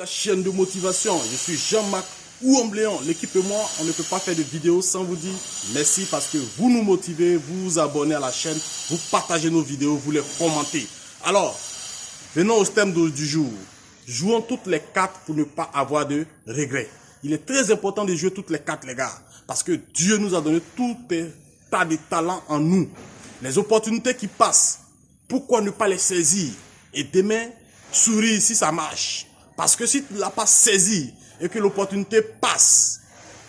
La chaîne de motivation, je suis Jean-Marc Ouambléon. L'équipe et moi, on ne peut pas faire de vidéo sans vous dire merci parce que vous nous motivez, vous vous abonnez à la chaîne, vous partagez nos vidéos, vous les commentez. Alors, venons au thème du jour. Jouons toutes les cartes pour ne pas avoir de regrets. Il est très important de jouer toutes les cartes, les gars, parce que Dieu nous a donné tout un tas de talents en nous. Les opportunités qui passent, pourquoi ne pas les saisir? Et demain, sourire si ça marche. Parce que si tu ne l'as pas saisi et que l'opportunité passe,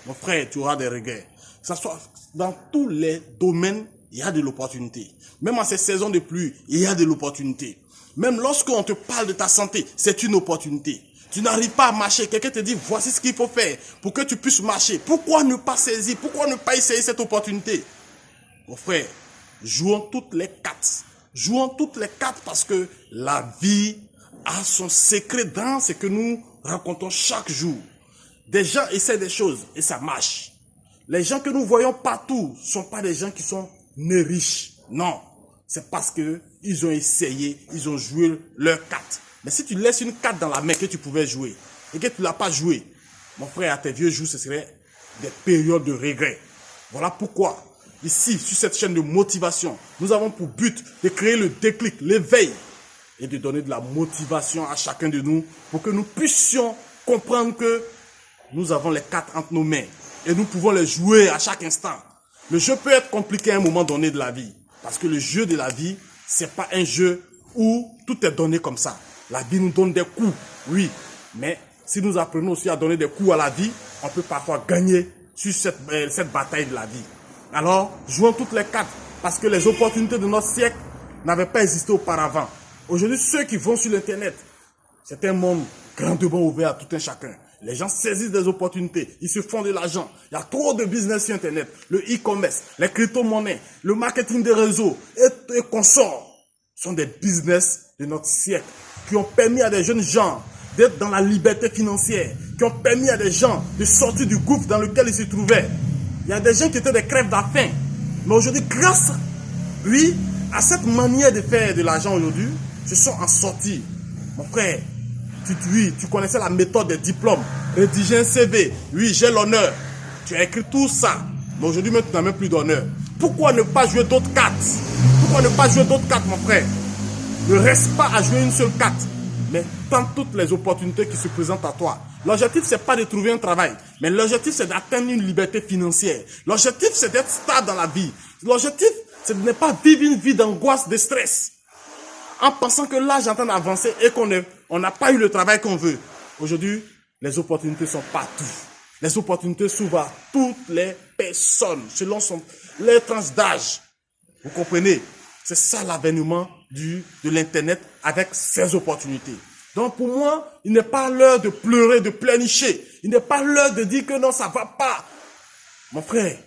mon frère, tu auras des regrets. Que ce soit dans tous les domaines, il y a de l'opportunité. Même en ces saisons de pluie, il y a de l'opportunité. Même lorsqu'on te parle de ta santé, c'est une opportunité. Tu n'arrives pas à marcher. Quelqu'un te dit, voici ce qu'il faut faire pour que tu puisses marcher. Pourquoi ne pas saisir? Pourquoi ne pas essayer cette opportunité? Mon frère, jouons toutes les cartes. Jouons toutes les cartes parce que la vie a son secret dans ce que nous rencontrons chaque jour. Des gens essaient des choses et ça marche. Les gens que nous voyons partout ne sont pas des gens qui sont nés riches. Non, c'est parce qu'ils ont essayé, ils ont joué leur carte. Mais si tu laisses une carte dans la main que tu pouvais jouer et que tu ne l'as pas joué, mon frère, à tes vieux jours, ce serait des périodes de regret. Voilà pourquoi, ici, sur cette chaîne de motivation, nous avons pour but de créer le déclic, l'éveil et de donner de la motivation à chacun de nous pour que nous puissions comprendre que nous avons les cartes entre nos mains et nous pouvons les jouer à chaque instant. Le jeu peut être compliqué à un moment donné de la vie parce que le jeu de la vie, c'est pas un jeu où tout est donné comme ça. La vie nous donne des coups, oui, mais si nous apprenons aussi à donner des coups à la vie, on peut parfois gagner sur cette bataille de la vie. Alors, jouons toutes les cartes parce que les opportunités de notre siècle n'avaient pas existé auparavant. Aujourd'hui, ceux qui vont sur l'internet, c'est un monde grandement ouvert à tout un chacun. Les gens saisissent des opportunités, ils se font de l'argent. Il y a trop de business sur internet, le e-commerce, les crypto-monnaies, le marketing des réseaux et consorts sont des business de notre siècle qui ont permis à des jeunes gens d'être dans la liberté financière, qui ont permis à des gens de sortir du gouffre dans lequel ils se trouvaient. Il y a des gens qui étaient des crèves de la faim. Mais aujourd'hui, grâce, oui, à cette manière de faire de l'argent aujourd'hui, se sont en sortis. Mon frère, tu connaissais la méthode des diplômes, rédiger un CV, oui, j'ai l'honneur. Tu as écrit tout ça, mais aujourd'hui même tu n'as même plus d'honneur. Pourquoi ne pas jouer d'autres cartes? Pourquoi ne pas jouer d'autres cartes, mon frère? Ne reste pas à jouer une seule carte, mais tente toutes les opportunités qui se présentent à toi. L'objectif, c'est pas de trouver un travail, mais l'objectif, c'est d'atteindre une liberté financière. L'objectif, c'est d'être stable dans la vie. L'objectif, c'est de ne pas vivre une vie d'angoisse, de stress. En pensant que l'âge est en train d'avancer et qu'on n'a pas eu le travail qu'on veut. Aujourd'hui, les opportunités sont partout. Les opportunités s'ouvrent à toutes les personnes, selon les tranches d'âge. Vous comprenez? C'est ça l'avènement de l'Internet avec ces opportunités. Donc pour moi, il n'est pas l'heure de pleurer, de pleurnicher. Il n'est pas l'heure de dire que non, ça ne va pas. Mon frère,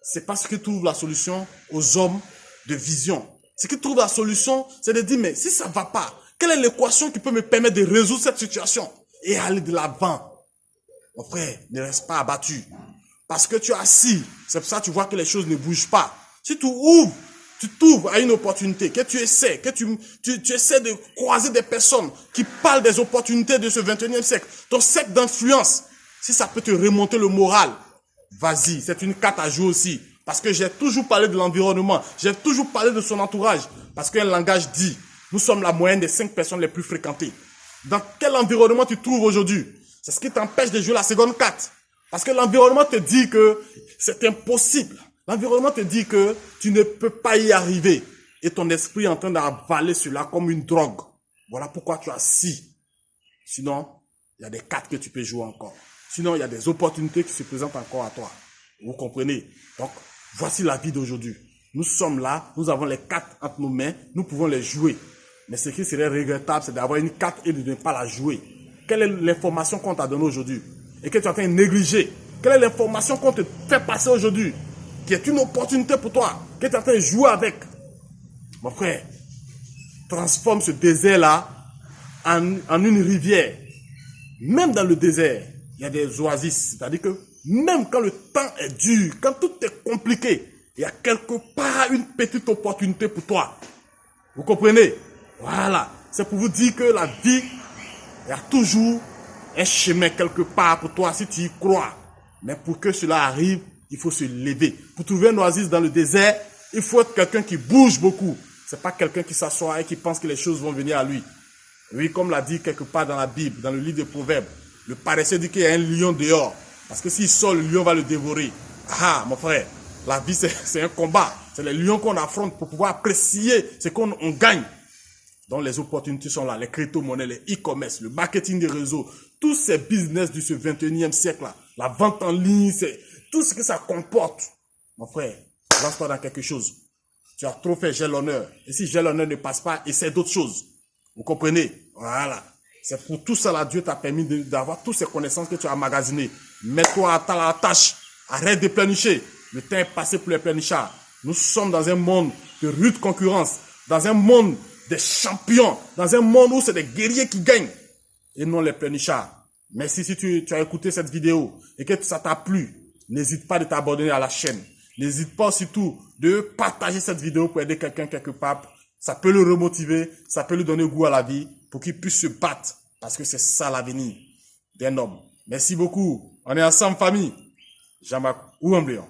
c'est parce que tu trouves la solution aux hommes de vision. Ce qui trouve la solution, c'est de dire, mais si ça ne va pas, quelle est l'équation qui peut me permettre de résoudre cette situation et aller de l'avant? Mon frère, ne reste pas abattu. Parce que tu es assis, c'est pour ça que tu vois que les choses ne bougent pas. Si tu t'ouvres à une opportunité, que tu essaies, que tu essaies de croiser des personnes qui parlent des opportunités de ce 21e siècle, ton cercle d'influence, si ça peut te remonter le moral, vas-y, c'est une carte à jouer aussi. Parce que j'ai toujours parlé de l'environnement, j'ai toujours parlé de son entourage. Parce qu'un langage dit, nous sommes la moyenne des 5 personnes les plus fréquentées. Dans quel environnement tu te trouves aujourd'hui? C'est ce qui t'empêche de jouer la seconde carte. Parce que l'environnement te dit que c'est impossible. L'environnement te dit que tu ne peux pas y arriver. Et ton esprit est en train d'avaler cela comme une drogue. Voilà pourquoi tu as assis. Sinon, il y a des cartes que tu peux jouer encore. Sinon, il y a des opportunités qui se présentent encore à toi. Vous comprenez? Donc, voici la vie d'aujourd'hui. Nous sommes là, nous avons les cartes entre nos mains, nous pouvons les jouer. Mais ce qui serait regrettable, c'est d'avoir une carte et de ne pas la jouer. Quelle est l'information qu'on t'a donnée aujourd'hui et que tu es en train de négliger? Quelle est l'information qu'on te fait passer aujourd'hui qui est une opportunité pour toi, que tu es en train de jouer avec? Mon frère, transforme ce désert-là en une rivière. Même dans le désert, il y a des oasis. C'est-à-dire que même quand le temps est dur, quand tout est compliqué, il y a quelque part une petite opportunité pour toi. Vous comprenez? Voilà. C'est pour vous dire que la vie, il y a toujours un chemin quelque part pour toi si tu y crois. Mais pour que cela arrive, il faut se lever. Pour trouver une oasis dans le désert, il faut être quelqu'un qui bouge beaucoup. C'est pas quelqu'un qui s'assoit et qui pense que les choses vont venir à lui. Oui, comme l'a dit quelque part dans la Bible, dans le livre des Proverbes, le paresseux dit qu'il y a un lion dehors. Parce que s'il sort, le lion va le dévorer. Ah, mon frère, la vie c'est un combat. C'est les lions qu'on affronte pour pouvoir apprécier ce qu'on gagne. Donc les opportunités sont là, les crypto-monnaies, les e-commerce, le marketing des réseaux, tous ces business de ce 21e siècle-là, la vente en ligne, c'est tout ce que ça comporte. Mon frère, lance-toi dans quelque chose. Tu as trop fait j'ai l'honneur. Et si j'ai l'honneur ne passe pas, essaie d'autres choses. Vous comprenez? Voilà. C'est pour tout ça là, Dieu t'a permis d'avoir toutes ces connaissances que tu as emmagasinées. Mets-toi à la tâche. Arrête de pleurnicher. Le temps est passé pour les pleurnichards. Nous sommes dans un monde de rude concurrence. Dans un monde des champions. Dans un monde où c'est des guerriers qui gagnent. Et non les pleurnichards. Merci si tu as écouté cette vidéo et que ça t'a plu. N'hésite pas de t'abonner à la chaîne. N'hésite pas surtout de partager cette vidéo pour aider quelqu'un quelque part. Ça peut le remotiver, ça peut lui donner goût à la vie pour qu'il puisse se battre. Parce que c'est ça l'avenir d'un homme. Merci beaucoup. On est ensemble, famille. Jean-Marc Ouambléon.